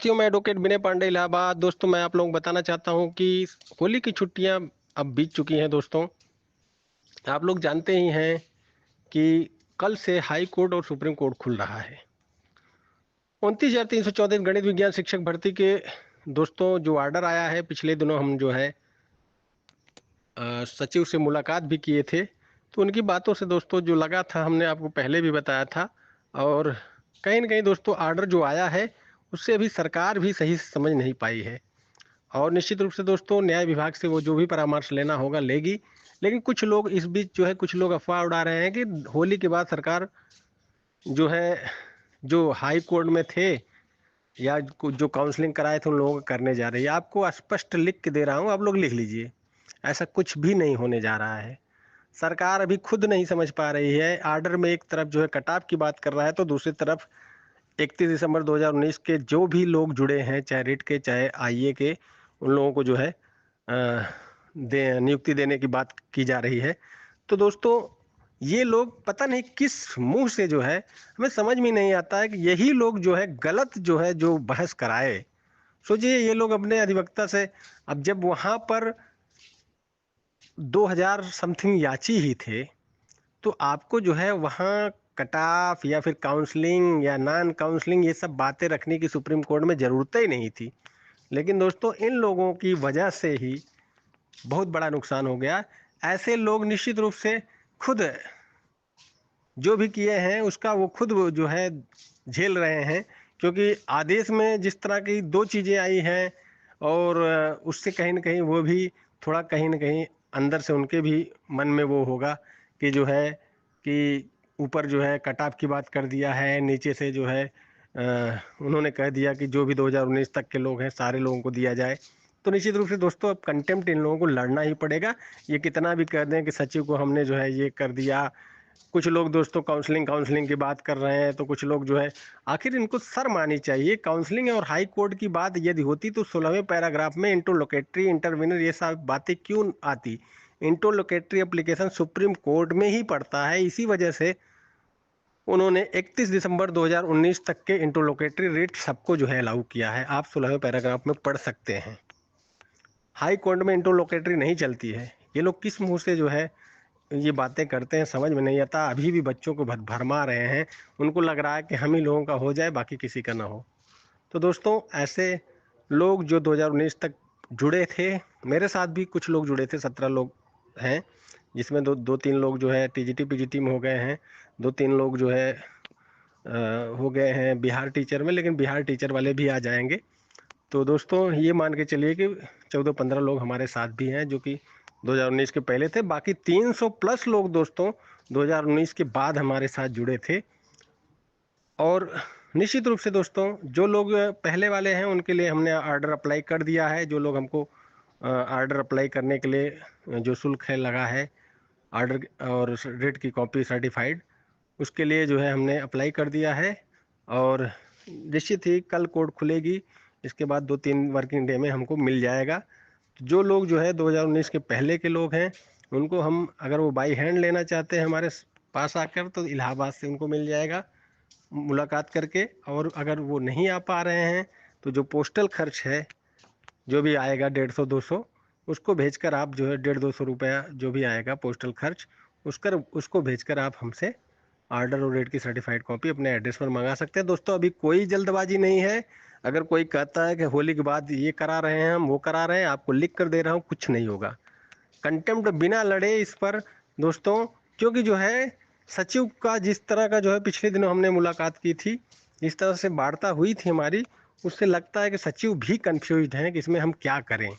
साथियों, मैं एडवोकेट विनय पांडे इलाहाबाद। दोस्तों, मैं आप लोगों को बताना चाहता हूं कि होली की छुट्टियां अब बीत चुकी हैं। दोस्तों, आप लोग जानते ही हैं कि कल से हाई कोर्ट और सुप्रीम कोर्ट खुल रहा है। 29,334 गणित विज्ञान शिक्षक भर्ती के दोस्तों जो ऑर्डर आया है, पिछले दिनों हम जो है सचिव से मुलाकात भी किए थे। तो उनकी बातों से दोस्तों जो लगा था, हमने आपको पहले भी बताया था। और कहीं ना कहीं दोस्तों ऑर्डर जो आया है उससे अभी सरकार भी सही से समझ नहीं पाई है। और निश्चित रूप से दोस्तों न्याय विभाग से वो जो भी परामर्श लेना होगा लेगी। लेकिन कुछ लोग इस बीच जो है कुछ लोग अफवाह उड़ा रहे हैं कि होली के बाद सरकार जो है जो हाई कोर्ट में थे या जो काउंसलिंग कराए थे उन लोगों को करने जा रही है। आपको स्पष्ट लिख के दे रहा हूँ, आप लोग लिख लीजिए। ऐसा कुछ भी नहीं होने जा रहा है। सरकार अभी खुद नहीं समझ पा रही है। आर्डर में एक तरफ जो है कटाव की बात कर रहा है, तो दूसरी तरफ 31 दिसंबर 2019 के जो भी लोग जुड़े हैं, चाहे रिट के चाहे आईए के, उन लोगों को जो है नियुक्ति देने की बात की जा रही है। तो दोस्तों ये लोग पता नहीं किस मुंह से जो है, हमें समझ में नहीं आता है कि यही लोग जो है गलत जो है जो बहस कराए। सोचिए ये लोग अपने अधिवक्ता से, अब जब वहां पर 2000 समथिंग याची ही थे, तो आपको जो है वहाँ कट ऑफ या फिर काउंसलिंग या नॉन काउंसलिंग ये सब बातें रखने की सुप्रीम कोर्ट में ज़रूरत ही नहीं थी। लेकिन दोस्तों इन लोगों की वजह से ही बहुत बड़ा नुकसान हो गया। ऐसे लोग निश्चित रूप से खुद जो भी किए हैं उसका वो खुद वो जो है झेल रहे हैं। क्योंकि आदेश में जिस तरह की दो चीज़ें आई हैं और उससे कहीं ना कहीं वो भी थोड़ा कहीं ना कहीं अंदर से उनके भी मन में वो होगा कि जो है कि ऊपर जो है कट ऑफ की बात कर दिया है, नीचे से जो है उन्होंने कह दिया कि जो भी 2019 तक के लोग हैं सारे लोगों को दिया जाए। तो निश्चित रूप से दोस्तों अब कंटेम्प्ट इन लोगों को लड़ना ही पड़ेगा। ये कितना भी कह दें कि सचिव को हमने जो है ये कर दिया। कुछ लोग दोस्तों काउंसलिंग काउंसलिंग की बात कर रहे हैं, तो कुछ लोग जो है आखिर इनको शर्म आनी चाहिए। काउंसलिंग और हाई कोर्ट की बात यदि होती तो 16वें पैराग्राफ में इंटरलोकेटरी इंटरवीनर ये सब बातें क्यों आती। इंटरलोकेटरी एप्लीकेशन सुप्रीम कोर्ट में ही पड़ता है। इसी वजह से उन्होंने 31 दिसंबर 2019 तक के इंटरलोकेटरी रेट सबको जो है अलाउ किया है। आप 16वें पैराग्राफ में पढ़ सकते हैं। हाई कोर्ट में इंटरलोकेटरी नहीं चलती है। ये लोग किस मुंह से जो है ये बातें करते हैं, समझ में नहीं आता। अभी भी बच्चों को भरमा रहे हैं। उनको लग रहा है कि हम ही लोगों का हो जाए, बाकी किसी का ना हो। तो दोस्तों ऐसे लोग जो 2019 तक जुड़े थे, मेरे साथ भी कुछ लोग जुड़े थे, 17 लोग हैं, जिसमें दो तीन लोग जो है टीजीटी पीजीटी में हो गए हैं। दो तीन लोग जो है हो गए हैं बिहार टीचर में, लेकिन बिहार टीचर वाले भी आ जाएंगे। तो दोस्तों ये मान के चलिए कि 14-15 लोग हमारे साथ भी हैं जो कि 2019 के पहले थे। बाकी 300 प्लस लोग दोस्तों 2019 के बाद हमारे साथ जुड़े थे। और निश्चित रूप से दोस्तों जो लोग पहले वाले हैं उनके लिए हमने ऑर्डर अप्लाई कर दिया है। जो लोग हमको ऑर्डर अप्लाई करने के लिए जो शुल्क है लगा है, ऑर्डर और रेट की कॉपी सर्टिफाइड, उसके लिए जो है हमने अप्लाई कर दिया है। और निश्चित ही कल कोर्ट खुलेगी, इसके बाद 2-3 वर्किंग डे में हमको मिल जाएगा। जो लोग जो है 2019 के पहले के लोग हैं उनको हम अगर वो बाई हैंड लेना चाहते हैं हमारे पास आकर, तो इलाहाबाद से उनको मिल जाएगा मुलाकात करके। और अगर वो नहीं आ पा रहे हैं तो जो पोस्टल खर्च है जो भी आएगा 150-200, उसको भेजकर आप जो है 150-200 रुपया जो भी आएगा पोस्टल खर्च, उसको भेजकर आप हमसे ऑर्डर और रेट की सर्टिफाइड कॉपी अपने एड्रेस पर मंगा सकते हैं। दोस्तों अभी कोई जल्दबाजी नहीं है। अगर कोई कहता है कि होली के बाद ये करा रहे हैं हम वो करा रहे हैं, आपको लिख कर दे रहा हूँ, कुछ नहीं होगा। कंटेम्प्ट बिना लड़े इस पर दोस्तों। क्योंकि जो है सचिव का जिस तरह का जो है पिछले दिनों हमने मुलाकात की थी, जिस तरह से वार्ता हुई थी हमारी, उससे लगता है कि सचिव भी कंफ्यूज हैं कि इसमें हम क्या करें।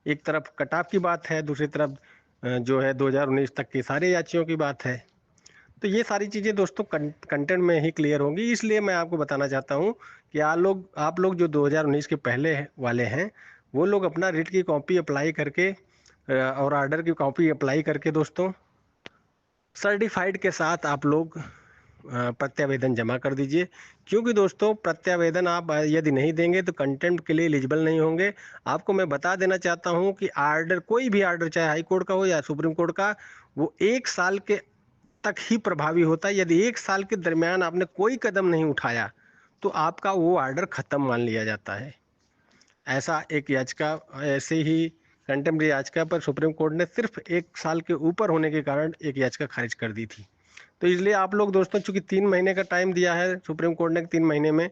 एक तरफ कटाव की बात है, दूसरी तरफ जो है 2019 तक की सारे याचियों की बात है। तो ये सारी चीज़ें दोस्तों कंटेंट में ही क्लियर होंगी। इसलिए मैं आपको बताना चाहता हूँ कि आप लोग जो 2019 के पहले वाले हैं वो लोग अपना रिट की कॉपी अप्लाई करके और ऑर्डर की कॉपी अप्लाई करके दोस्तों सर्टिफाइड के साथ आप लोग प्रत्यावेदन जमा कर दीजिए। क्योंकि दोस्तों प्रत्यावेदन आप यदि नहीं देंगे तो कंटेंट के लिए एलिजिबल नहीं होंगे। आपको मैं बता देना चाहता हूं कि ऑर्डर, कोई भी ऑर्डर चाहे हाई कोर्ट का हो या सुप्रीम कोर्ट का, वो 1 साल के तक ही प्रभावी होता है। यदि 1 साल के दरमियान आपने कोई कदम नहीं उठाया तो आपका वो ऑर्डर ख़त्म मान लिया जाता है। ऐसा एक याचिका, ऐसे ही कंटेम्प्ट याचिका पर सुप्रीम कोर्ट ने सिर्फ 1 साल के ऊपर होने के कारण एक याचिका खारिज कर दी थी। तो इसलिए आप लोग दोस्तों, चूंकि 3 महीने का टाइम दिया है सुप्रीम कोर्ट ने, 3 महीने में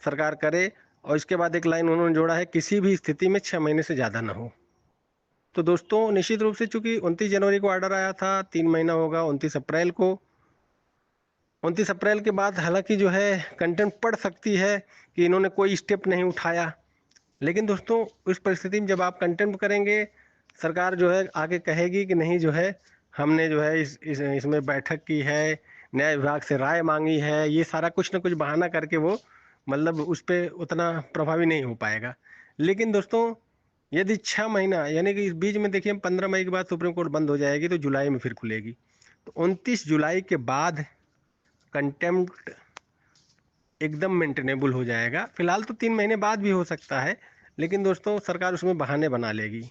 सरकार करे, और इसके बाद एक लाइन उन्होंने जोड़ा है, किसी भी स्थिति में 6 महीने से ज़्यादा ना हो। तो दोस्तों निश्चित रूप से चूंकि 29 जनवरी को ऑर्डर आया था, 3 महीना होगा 29 अप्रैल को। 29 अप्रैल के बाद हालांकि जो है कंटेम्प्ट पड़ सकती है कि इन्होंने कोई स्टेप नहीं उठाया, लेकिन दोस्तों उस परिस्थिति में जब आप कंटेम्प्ट करेंगे, सरकार जो है आगे कहेगी कि नहीं, जो है हमने जो है इसमें बैठक की है, न्याय विभाग से राय मांगी है, ये सारा कुछ ना कुछ बहाना करके वो मतलब उस पर उतना प्रभावी नहीं हो पाएगा। लेकिन दोस्तों यदि 6 महीना, यानी कि इस बीच में देखिए 15 मई के बाद सुप्रीम कोर्ट बंद हो जाएगी, तो जुलाई में फिर खुलेगी। तो 29 जुलाई के बाद कंटेम्प्ट एकदम मेंटेनेबल हो जाएगा। फिलहाल तो 3 महीने बाद भी हो सकता है, लेकिन दोस्तों सरकार उसमें बहाने बना लेगी।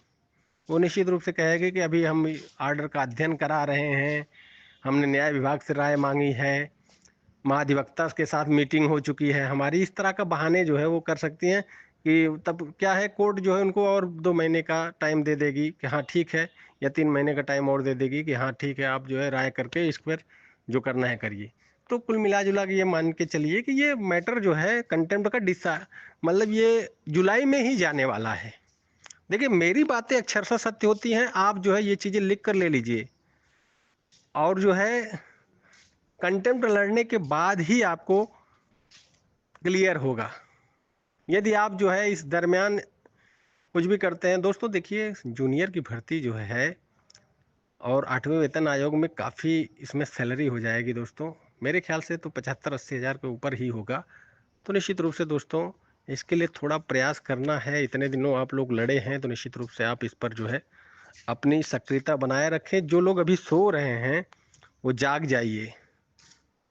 वो निश्चित रूप से कहेगी कि अभी हम ऑर्डर का अध्ययन करा रहे हैं, हमने न्याय विभाग से राय मांगी है, महाधिवक्ता के साथ मीटिंग हो चुकी है हमारी। इस तरह का बहाने जो है वो कर सकती हैं कि तब क्या है, कोर्ट जो है उनको और 2 महीने का टाइम दे देगी कि हाँ ठीक है, या 3 महीने का टाइम और दे देगी कि हाँ ठीक है, आप जो है राय करके इस पर जो करना है करिए। तो कुल मिला जुला के ये मान के चलिए कि ये मैटर जो है कंटेम्प्ट का डिसा मतलब ये जुलाई में ही जाने वाला है। देखिए मेरी बातें अक्षरशः सत्य होती हैं, आप जो है ये चीज़ें लिख कर ले लीजिए, और जो है कंटेम्प्ट लड़ने के बाद ही आपको क्लियर होगा। यदि आप जो है इस दरमियान कुछ भी करते हैं, दोस्तों देखिए जूनियर की भर्ती जो है और 8वें वेतन आयोग में काफ़ी इसमें सैलरी हो जाएगी दोस्तों। मेरे ख्याल से तो 75-80 हज़ार के ऊपर ही होगा। तो निश्चित रूप से दोस्तों इसके लिए थोड़ा प्रयास करना है। इतने दिनों आप लोग लड़े हैं, तो निश्चित रूप से आप इस पर जो है अपनी सक्रियता बनाए रखें। जो लोग अभी सो रहे हैं वो जाग जाइए।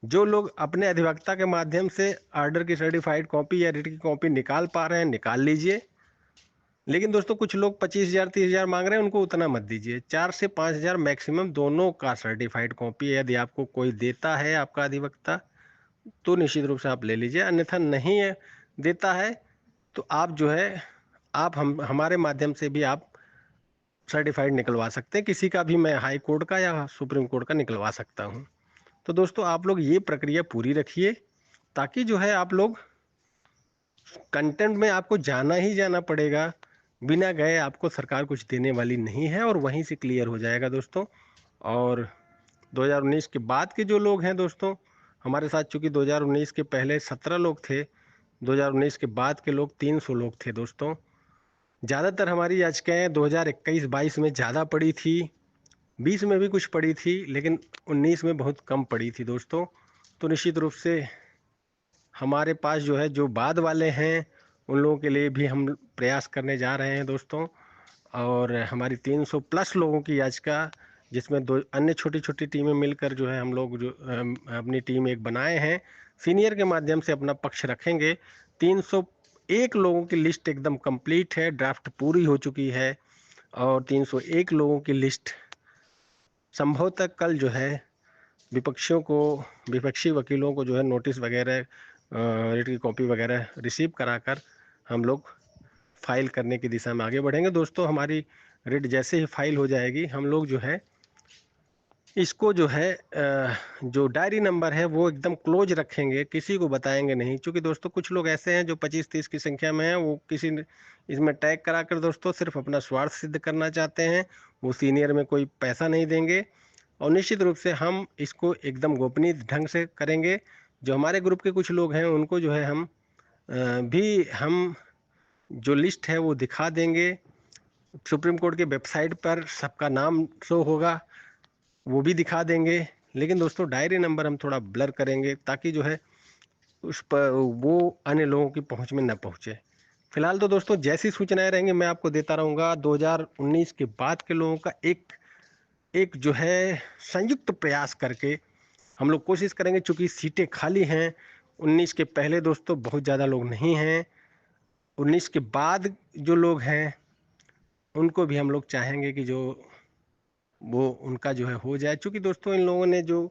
जो लोग अपने अधिवक्ता के माध्यम से ऑर्डर की सर्टिफाइड कॉपी या रिट की कॉपी निकाल पा रहे हैं, निकाल लीजिए। लेकिन दोस्तों कुछ लोग 25,000 30,000 मांग रहे हैं, उनको उतना मत दीजिए। 4 से 5,000 मैक्सिमम दोनों का सर्टिफाइड कॉपी यदि आपको कोई देता है आपका अधिवक्ता, तो निश्चित रूप से आप ले लीजिए। अन्यथा नहीं है देता है तो आप जो है आप हम हमारे माध्यम से भी आप सर्टिफाइड निकलवा सकते हैं। किसी का भी मैं हाई कोर्ट का या सुप्रीम कोर्ट का निकलवा सकता हूँ। तो दोस्तों आप लोग ये प्रक्रिया पूरी रखिए, ताकि जो है आप लोग कंटेंट में आपको जाना ही जाना पड़ेगा, बिना गए आपको सरकार कुछ देने वाली नहीं है, और वहीं से क्लियर हो जाएगा दोस्तों। और 2019 के बाद के जो लोग हैं दोस्तों, हमारे साथ चूंकि 2019 के पहले 17 लोग थे, 2019 के बाद के लोग 300 लोग थे दोस्तों। ज़्यादातर हमारी याचिकाएँ 2021-22 में ज़्यादा पड़ी थी, 20 में भी कुछ पड़ी थी, लेकिन 19 में बहुत कम पड़ी थी दोस्तों। तो निश्चित रूप से हमारे पास जो है जो बाद वाले हैं उन लोगों के लिए भी हम प्रयास करने जा रहे हैं दोस्तों। और हमारी 300 प्लस लोगों की याचिका, जिसमें 2 अन्य छोटी छोटी टीमें मिलकर जो है हम लोग जो अपनी टीम एक बनाए हैं, सीनियर के माध्यम से अपना पक्ष रखेंगे। 301 लोगों की लिस्ट एकदम कंप्लीट है, ड्राफ्ट पूरी हो चुकी है, और 301 लोगों की लिस्ट संभवतः कल जो है विपक्षियों को, विपक्षी वकीलों को जो है नोटिस वगैरह, रिट की कॉपी वगैरह रिसीव कराकर हम लोग फाइल करने की दिशा में आगे बढ़ेंगे दोस्तों। हमारी रिट जैसे ही फाइल हो जाएगी, हम लोग जो है इसको जो है जो डायरी नंबर है वो एकदम क्लोज रखेंगे, किसी को बताएंगे नहीं। क्योंकि दोस्तों कुछ लोग ऐसे हैं जो 25-30 की संख्या में हैं, वो किसी इसमें टैग कराकर दोस्तों सिर्फ अपना स्वार्थ सिद्ध करना चाहते हैं। वो सीनियर में कोई पैसा नहीं देंगे, और निश्चित रूप से हम इसको एकदम गोपनीय ढंग से करेंगे। जो हमारे ग्रुप के कुछ लोग हैं उनको जो है भी हम जो लिस्ट है वो दिखा देंगे। सुप्रीम कोर्ट के वेबसाइट पर सबका नाम शो होगा, वो भी दिखा देंगे। लेकिन दोस्तों डायरी नंबर हम थोड़ा ब्लर करेंगे, ताकि जो है उस पर वो अन्य लोगों की पहुंच में न पहुंचे। फिलहाल तो दोस्तों जैसी सूचनाएं रहेंगी मैं आपको देता रहूँगा। 2019 के बाद के लोगों का एक एक जो है संयुक्त प्रयास करके हम लोग कोशिश करेंगे। चूंकि सीटें खाली हैं, 19 के पहले दोस्तों बहुत ज़्यादा लोग नहीं हैं, 19 के बाद जो लोग हैं उनको भी हम लोग चाहेंगे कि जो वो उनका जो है हो जाए। चूंकि दोस्तों इन लोगों ने जो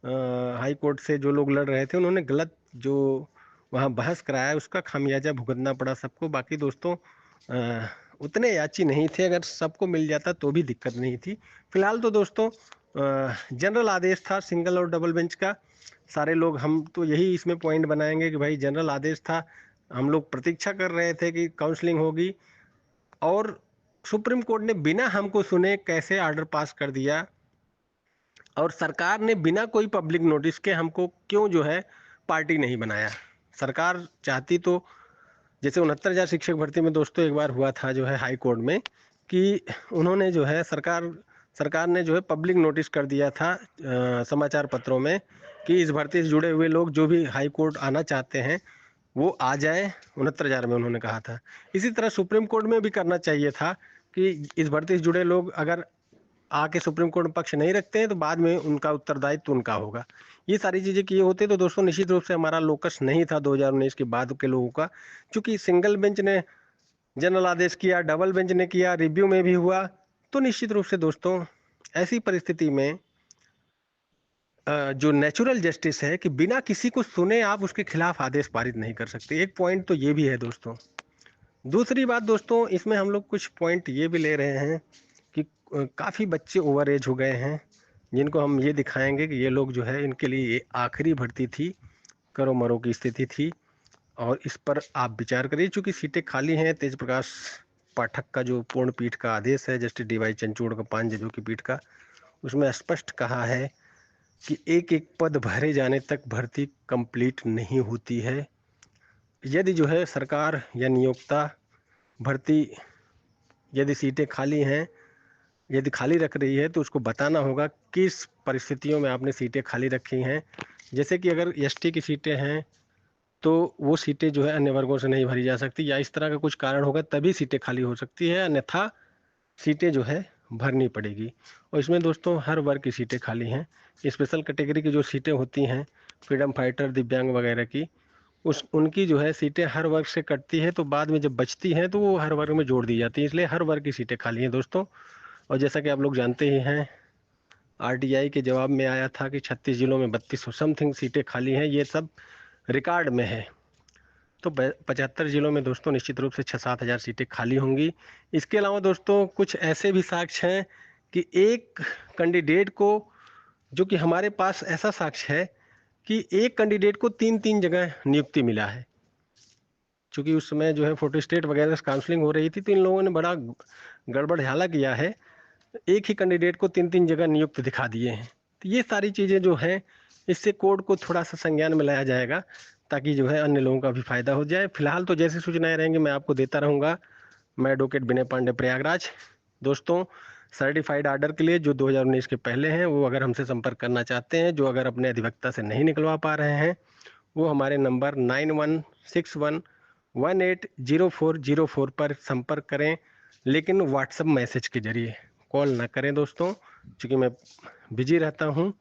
हाई कोर्ट से जो लोग लड़ रहे थे, उन्होंने गलत जो वहाँ बहस कराया, उसका खामियाजा भुगतना पड़ा सबको। बाकी दोस्तों उतने याची नहीं थे, अगर सबको मिल जाता तो भी दिक्कत नहीं थी। फिलहाल तो दोस्तों जनरल आदेश था सिंगल और डबल बेंच का। सारे लोग, हम तो यही इसमें पॉइंट बनाएंगे कि भाई जनरल आदेश था, हम लोग प्रतीक्षा कर रहे थे कि काउंसलिंग होगी, और सुप्रीम कोर्ट ने बिना हमको सुने कैसे ऑर्डर पास कर दिया, और सरकार ने बिना कोई पब्लिक नोटिस के हमको क्यों जो है पार्टी नहीं बनाया। सरकार चाहती तो, जैसे 69,000 शिक्षक भर्ती में दोस्तों एक बार हुआ था जो है हाई कोर्ट में, कि उन्होंने जो है सरकार ने जो है पब्लिक नोटिस कर दिया था समाचार पत्रों में कि इस भर्ती से जुड़े हुए लोग जो भी हाई कोर्ट आना चाहते हैं वो आ जाए। 69,000 में उन्होंने कहा था। इसी तरह सुप्रीम कोर्ट में भी करना चाहिए था कि इस भर्ती से जुड़े लोग अगर आके सुप्रीम कोर्ट में पक्ष नहीं रखते हैं तो बाद में उनका उत्तरदायित्व उनका होगा। ये सारी चीजें किए होते तो दोस्तों निश्चित रूप से हमारा लोकस नहीं था 2019 के बाद के लोगों का। क्योंकि सिंगल बेंच ने जनरल आदेश किया, डबल बेंच ने किया, रिव्यू में भी हुआ, तो निश्चित रूप से दोस्तों ऐसी परिस्थिति में जो नेचुरल जस्टिस है कि बिना किसी को सुने आप उसके खिलाफ आदेश पारित नहीं कर सकते। एक पॉइंट तो ये भी है दोस्तों। दूसरी बात दोस्तों, इसमें हम लोग कुछ पॉइंट ये भी ले रहे हैं कि काफ़ी बच्चे ओवर एज हो गए हैं, जिनको हम ये दिखाएंगे कि ये लोग जो है इनके लिए ये आखिरी भर्ती थी, करो मरो की स्थिति थी, और इस पर आप विचार करिए। चूंकि सीटें खाली हैं, तेज प्रकाश पाठक का जो पूर्ण पीठ का आदेश है, जस्टिस डी वाई चंद्रचूड़ का 5 जजों की पीठ का, उसमें स्पष्ट कहा है कि एक एक पद भरे जाने तक भर्ती कंप्लीट नहीं होती है। यदि जो है सरकार या नियोक्ता भर्ती, यदि सीटें खाली हैं, यदि खाली रख रही है तो उसको बताना होगा किस परिस्थितियों में आपने सीटें खाली रखी हैं। जैसे कि अगर एसटी की सीटें हैं तो वो सीटें जो है अन्य वर्गों से नहीं भरी जा सकती, या इस तरह का कुछ कारण होगा तभी सीटें खाली हो सकती है, अन्यथा सीटें जो है भरनी पड़ेगी। और इसमें दोस्तों हर वर्ग की सीटें खाली हैं। स्पेशल कैटेगरी की जो सीटें होती हैं, फ्रीडम फाइटर, दिव्यांग वगैरह की, उनकी जो है सीटें हर वर्ग से कटती है, तो बाद में जब बचती हैं तो वो हर वर्ग में जोड़ दी जाती है, इसलिए हर वर्ग की सीटें खाली हैं दोस्तों। और जैसा कि आप लोग जानते ही हैं, आरटीआई के जवाब में आया था कि 36 जिलों में 3200 समथिंग सीटें खाली हैं, ये सब रिकॉर्ड में है। तो 75 जिलों में दोस्तों निश्चित रूप से 6-7 हज़ार सीटें खाली होंगी। इसके अलावा दोस्तों कुछ ऐसे भी साक्ष्य हैं कि एक कैंडिडेट को, जो कि हमारे पास ऐसा साक्ष्य है कि एक कैंडिडेट को 3-3 जगह नियुक्ति मिला है। चूंकि उस समय जो है फोटो स्टेट वगैरह से काउंसलिंग हो रही थी, तो इन लोगों ने बड़ा गड़बड़ झाला किया है, एक ही कैंडिडेट को 3-3 जगह नियुक्त दिखा दिए हैं। तो ये सारी चीज़ें जो हैं, इससे कोर्ट को थोड़ा सा संज्ञान में लाया जाएगा, ताकि जो है अन्य लोगों का भी फायदा हो जाए। फिलहाल तो जैसी सूचनाएं रहेंगी मैं आपको देता रहूँगा। मैं एडवोकेट विनय पांडे, प्रयागराज। दोस्तों सर्टिफाइड आर्डर के लिए जो 2019 के पहले हैं, वो अगर हमसे संपर्क करना चाहते हैं, जो अगर अपने अधिवक्ता से नहीं निकलवा पा रहे हैं, वो हमारे नंबर 9161180404 पर संपर्क करें, लेकिन व्हाट्सएप मैसेज के जरिए, कॉल ना करें दोस्तों, क्योंकि मैं बिजी रहता हूँ।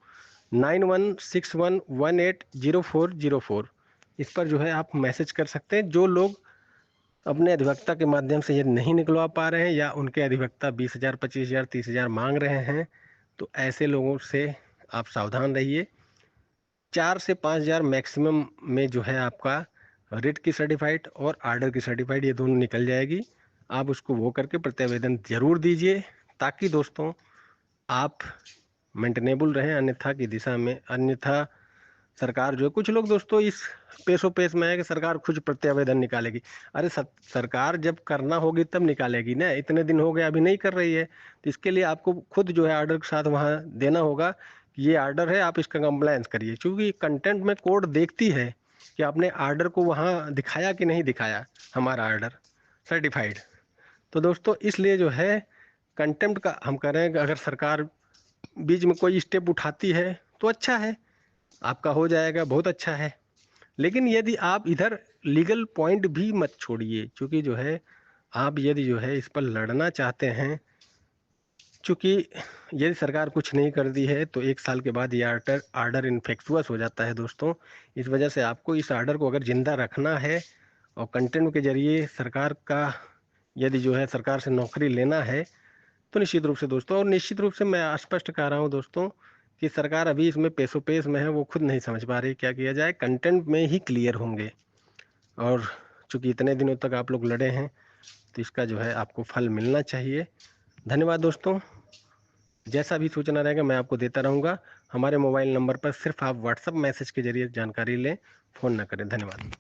9161180404 इस पर जो है आप मैसेज कर सकते हैं। जो लोग अपने अधिवक्ता के माध्यम से ये नहीं निकलवा पा रहे हैं, या उनके अधिवक्ता 20,000, 25,000, 30,000 मांग रहे हैं, तो ऐसे लोगों से आप सावधान रहिए। 4 से 5 हज़ार मैक्सिमम में जो है आपका रिट की सर्टिफाइड और आर्डर की सर्टिफाइड, ये दोनों निकल जाएगी। आप उसको वो करके प्रत्यावेदन जरूर दीजिए, ताकि दोस्तों आप मेंटेनेबल रहें, अन्यथा की दिशा में। अन्यथा सरकार जो है, कुछ लोग दोस्तों इस पेशो पेश में है कि सरकार खुद प्रत्यावेदन निकालेगी। अरे सरकार जब करना होगी तब निकालेगी ना, इतने दिन हो गए अभी नहीं कर रही है, तो इसके लिए आपको खुद जो है आर्डर के साथ वहाँ देना होगा कि ये आर्डर है, आप इसका कंप्लायंस करिए। क्योंकि कंटेंट में कोर्ट देखती है कि आपने आर्डर को वहाँ दिखाया कि नहीं दिखाया, हमारा आर्डर सर्टिफाइड। तो दोस्तों इसलिए जो है कंटेम्प्ट का हम कह रहे हैं कि अगर सरकार बीच में कोई स्टेप उठाती है तो अच्छा है, आपका हो जाएगा, बहुत अच्छा है। लेकिन यदि आप इधर लीगल पॉइंट भी मत छोड़िए, क्योंकि जो है आप यदि जो है इस पर लड़ना चाहते हैं, क्योंकि यदि सरकार कुछ नहीं कर दी है तो 1 साल के बाद ये आर्डर इन्फेक्चुअस हो जाता है दोस्तों। इस वजह से आपको इस आर्डर को अगर जिंदा रखना है और कंटेंट के जरिए सरकार का, यदि जो है सरकार से नौकरी लेना है, तो निश्चित रूप से दोस्तों, और निश्चित रूप से मैं स्पष्ट कह रहा हूँ दोस्तों कि सरकार अभी इसमें पेशो पेश में है, वो खुद नहीं समझ पा रही क्या किया जाए, कंटेंट में ही क्लियर होंगे। और चूँकि इतने दिनों तक आप लोग लड़े हैं, तो इसका जो है आपको फल मिलना चाहिए। धन्यवाद दोस्तों। जैसा भी सूचना रहेगा मैं आपको देता रहूँगा। हमारे मोबाइल नंबर पर सिर्फ आप व्हाट्सएप मैसेज के ज़रिए जानकारी लें, फ़ोन ना करें। धन्यवाद।